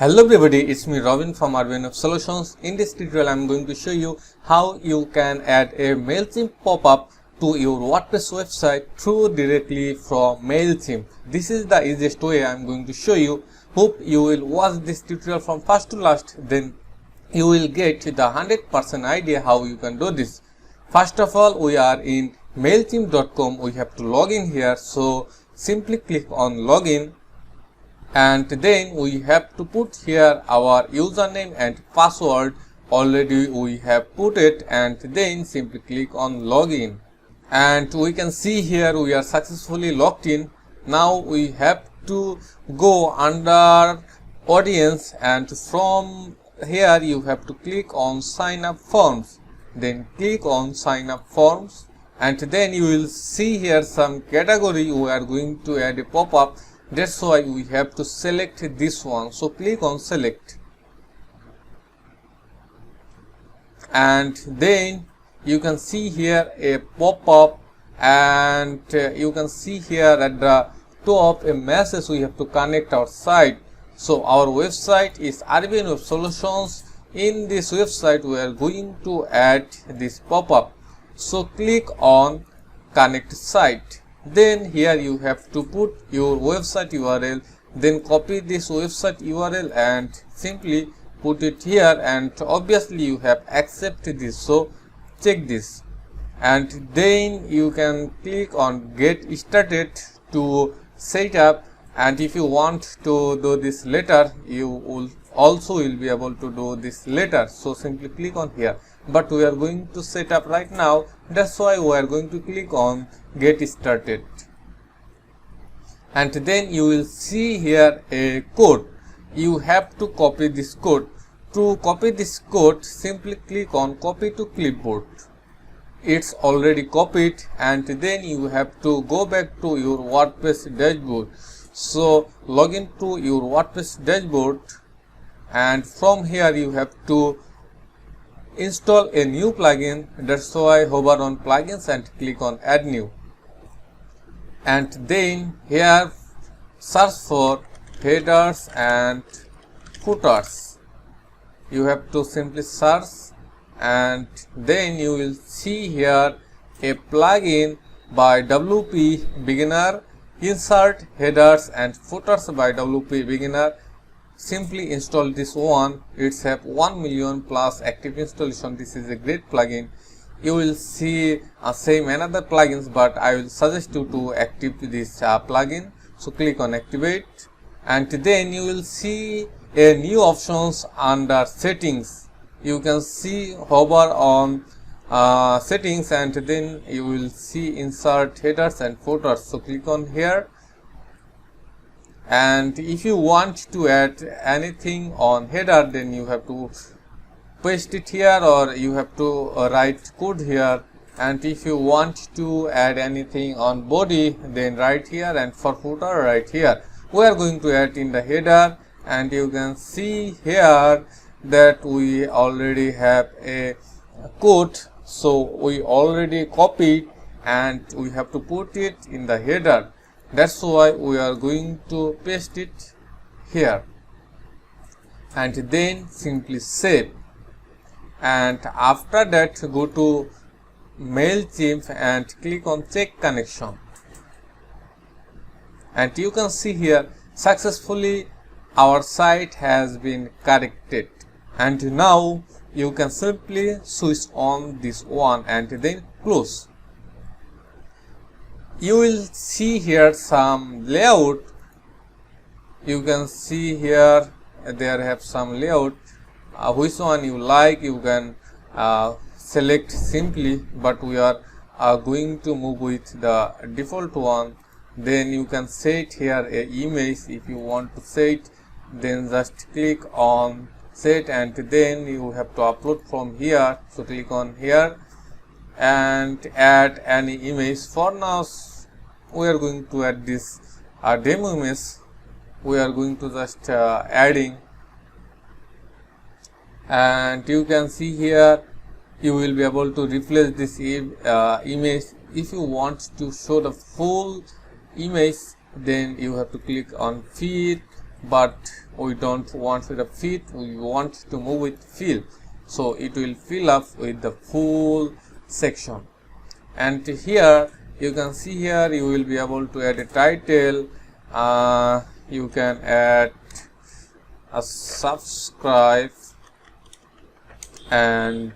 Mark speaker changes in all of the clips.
Speaker 1: Hello everybody, it's me Robin from Web Solutions. In this tutorial, I'm going to show you how you can add a Mailchimp pop-up to your WordPress website through directly from Mailchimp. This is the easiest way I'm going to show you. Hope you will watch this tutorial from first to last, then you will get the 100% idea how you can do this. First of all, we are in Mailchimp.com. We have to log in here, so simply click on login. And then we have to put here our username and password. Already we have put it, and then simply click on login, and we can see here we are successfully logged in. Now we have to go under audience, and from here you have to click on sign up forms. Then click on sign up forms, and then you will see here some category. We are going to add a pop-up. That's why we have to select this one. So click on select, and then you can see here a pop-up, and you can see here at the top a message. We have to connect our site. So our website is Web Solutions. In this website we are going to add this pop-up. So click on connect site. Then here you have to put your website URL, then copy this website URL and simply put it here, and obviously you have accepted this, so check this, and then you can click on get started to set up. And if you want to do this later, you will also be able to do this later, so simply click on here. But we are going to set up right now, that's why we are going to click on get started. And then you will see here a code. You have to copy this code. To copy this code, simply click on copy to clipboard. It's already copied, and then you have to go back to your WordPress dashboard. So log into your WordPress dashboard, and from here you have to install a new plugin. That's why hover on plugins and click on add new, and then here search for headers and footers. You have to simply search, and then you will see here a plugin by WP Beginner, insert headers and footers by WP Beginner. Simply install this one. It's have 1 million plus active installation. This is a great plugin. You will see same another plugins, but I will suggest you to activate this plugin. So click on activate, and then you will see a new options under settings. You can see hover on settings, and then you will see insert headers and footers. So click on here, and if you want to add anything on header, then you have to paste it here, or you have to write code here. And if you want to add anything on body, then write here, and for footer write here. We are going to add in the header, and you can see here that we already have a code. So we already copied, and we have to put it in the header. That's why we are going to paste it here, and then simply save. And after that, go to Mailchimp and click on check connection, and you can see here successfully our site has been connected. And now you can simply switch on this one and then close. You will see here some layout. You can see here there have some layout. Which one you like, you can select simply, but we are going to move with the default one. Then you can set here a image. If you want to set, then just click on set, and then you have to upload from here. So click on here and add any image. For now we are going to add this demo image. We are going to just adding, and you can see here you will be able to replace this image. If you want to show the full image, then you have to click on feed, but we don't want with a fit, we want to move with fill, so it will fill up with the full section. And here you can see, here you will be able to add a title. You can add a subscribe and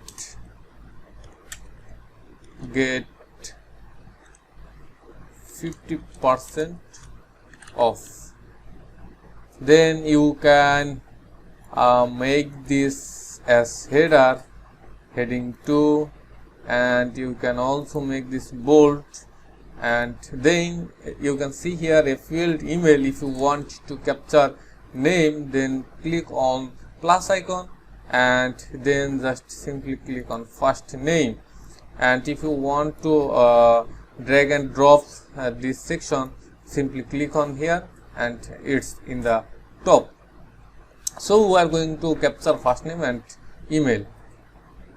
Speaker 1: get 50% off. Then you can make this as header, heading 2, and you can also make this bold. And then you can see here a field email. If you want to capture name, then click on plus icon and then just simply click on first name. And if you want to drag and drop this section, simply click on here and it's in the top. So we are going to capture first name and email.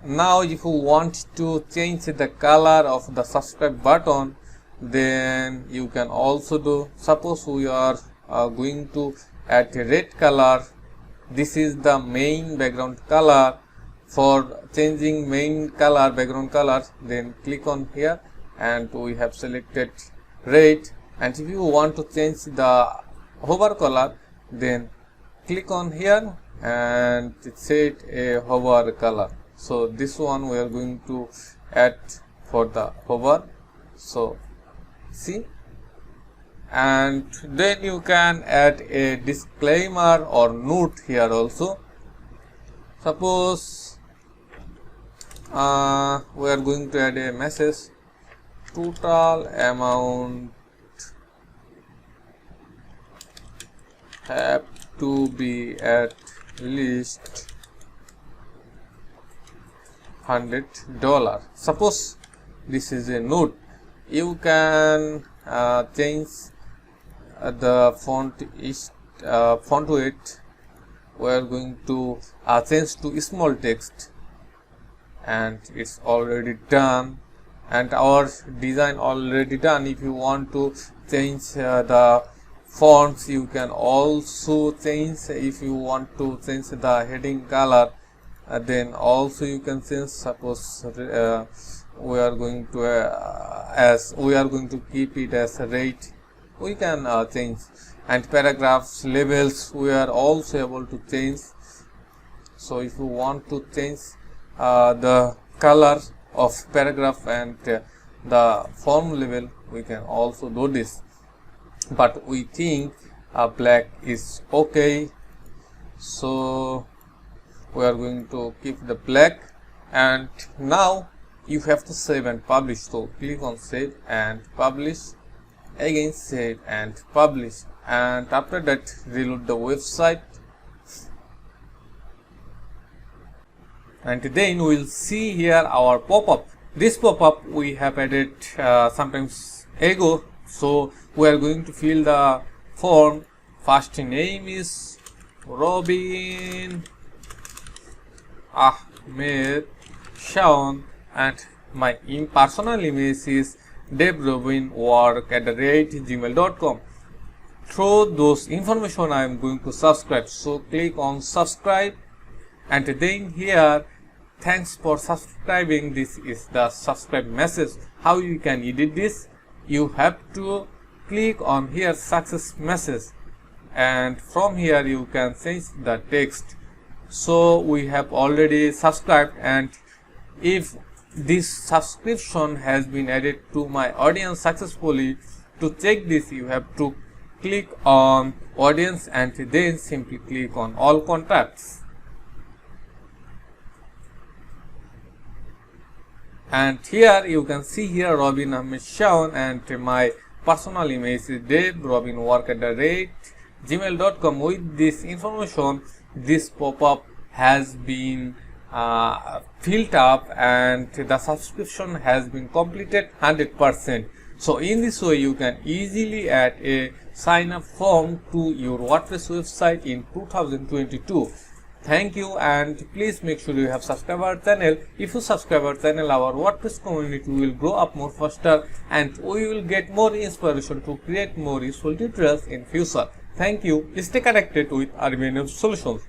Speaker 1: Now if you want to change the color of the subscribe button, then you can also do. Suppose we are going to add a red color. This is the main background color. For changing main color, background color, then click on here and we have selected red. And if you want to change the hover color, then click on here and set a hover color. So this one we are going to add for the hover. So see, and then you can add a disclaimer or note here also. Suppose we are going to add a message: total amount have to be at least $100. Suppose this is a note. You can change the font weight. We are going to change to small text, and it's already done, and our design already done. If you want to change the fonts, you can also change. If you want to change the heading color, then also you can change. Suppose we are going to keep it as red, we can change. And paragraphs, labels, we are also able to change. So if you want to change the color of paragraph and the form label, we can also do this, but we think black is okay, so we are going to keep the black. And now you have to save and publish, so click on save and publish, again save and publish, and after that reload the website. And then we will see here our pop-up. This pop-up we have added sometimes ago. So we are going to fill the form. First name is Robin Ahmed Shaun, and my personal image is devrobinwork@gmail.com. Through those information I am going to subscribe. So click on subscribe, and then here, thanks for subscribing. This is the subscribe message. How you can edit this? You have to click on here success message, and from here you can change the text. So we have already subscribed, and if this subscription has been added to my audience successfully, to check this you have to click on audience and then simply click on all contacts. And here you can see here Robin Ahmed Shaun, and my personal image is devrobinwork@gmail.com. With this information, this pop-up has been filled up and the subscription has been completed 100%. So in this way you can easily add a sign up form to your WordPress website in 2022. Thank you, and please make sure you have subscribed our channel. If you subscribe our channel, our WordPress community will grow up more faster and we will get more inspiration to create more useful tutorials in future. Thank you. Stay connected with Armenian Solutions.